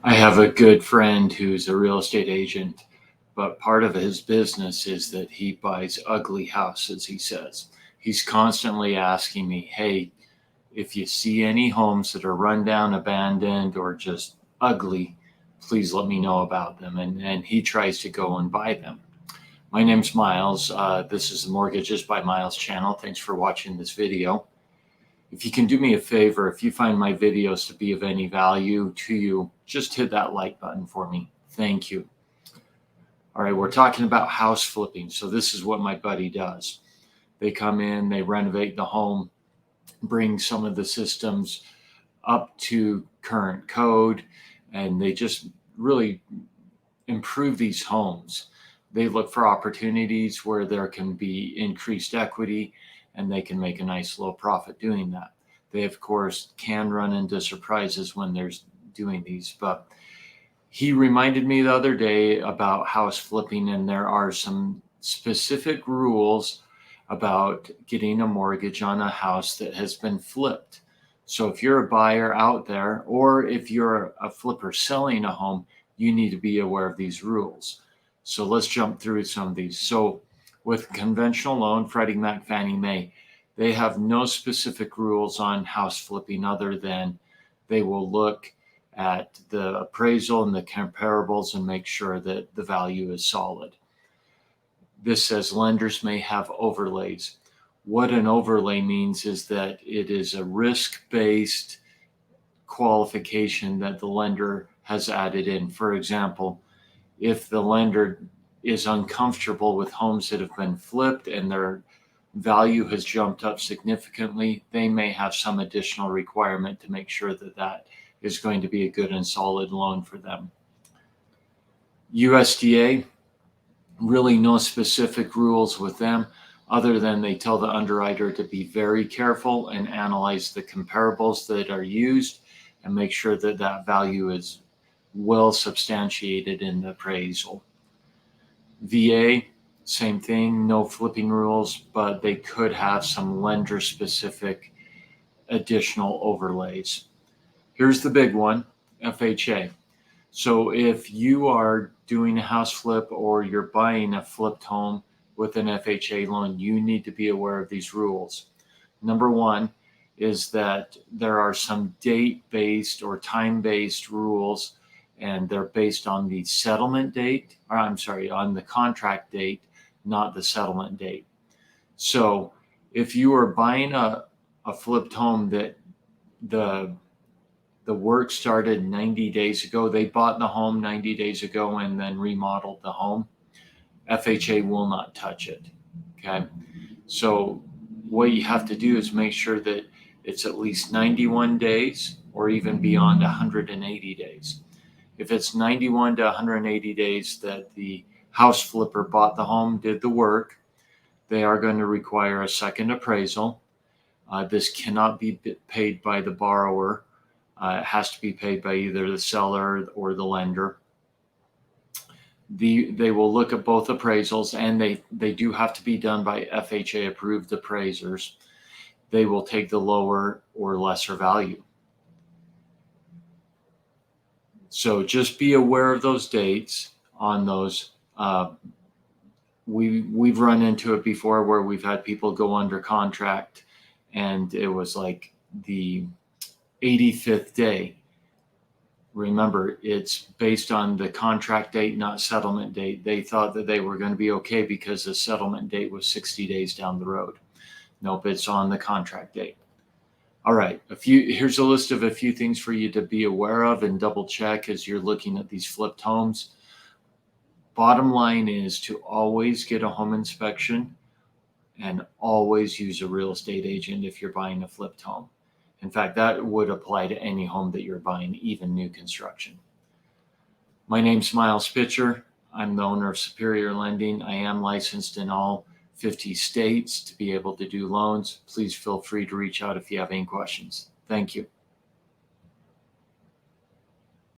I have a good friend who's a real estate agent, but part of his business is that he buys ugly houses, he says. He's constantly asking me, hey, if you see any homes that are run down, abandoned, or just ugly, please let me know about them. And he tries to go and buy them. My name's Miles. This is the Mortgages by Miles channel. Thanks for watching this video. If you can do me a favor, if you find my videos to be of any value to you, just hit that like button for me. Thank you. All right, we're talking about house flipping. So this is what my buddy does. They come in, they renovate the home, bring some of the systems up to current code, and they just really improve these homes. They look for opportunities where there can be increased equity and they can make a nice low profit doing that. They, of course, can run into surprises when they're doing these, but he reminded me the other day about house flipping, and there are some specific rules about getting a mortgage on a house that has been flipped. So if you're a buyer out there, or if you're a flipper selling a home, you need to be aware of these rules. So let's jump through some of these. So with conventional loan, Freddie Mac, Fannie Mae, they have no specific rules on house flipping other than they will look at the appraisal and the comparables and make sure that the value is solid. This says lenders may have overlays. What an overlay means is that it is a risk-based qualification that the lender has added in. For example, if the lender is uncomfortable with homes that have been flipped and their value has jumped up significantly, they may have some additional requirement to make sure that that is going to be a good and solid loan for them. USDA, really no specific rules with them other than they tell the underwriter to be very careful and analyze the comparables that are used and make sure that that value is well substantiated in the appraisal. VA, same thing, no flipping rules, but they could have some lender specific additional overlays. Here's the big one, FHA. So if you are doing a house flip or you're buying a flipped home with an FHA loan, you need to be aware of these rules. Number one is that there are some date-based or time-based rules, and they're based on the settlement date, or I'm sorry, on the contract date, not the settlement date. So if you are buying a flipped home that the work started 90 days ago, they bought the home 90 days ago and then remodeled the home, FHA will not touch it. Okay. So what you have to do is make sure that it's at least 91 days or even beyond 180 days. If it's 91 to 180 days that the house flipper bought the home, did the work, they are going to require a second appraisal. This cannot be paid by the borrower. It has to be paid by either the seller or the lender. They will look at both appraisals, and they do have to be done by FHA approved appraisers. They will take the lower or lesser value. So just be aware of those dates on those. We've run into it before where we've had people go under contract and it was like the 85th day. Remember, it's based on the contract date, not settlement date. They thought that they were going to be okay because the settlement date was 60 days down the road. Nope, it's on the contract date. All right, here's a list of a few things for you to be aware of and double check as you're looking at these flipped homes. Bottom line is to always get a home inspection and always use a real estate agent if you're buying a flipped home. In fact, that would apply to any home that you're buying, even new construction. My name's Miles Pitcher. I'm the owner of Superior Lending. I am licensed in all 50 states to be able to do loans. Please feel free to reach out if you have any questions. Thank you.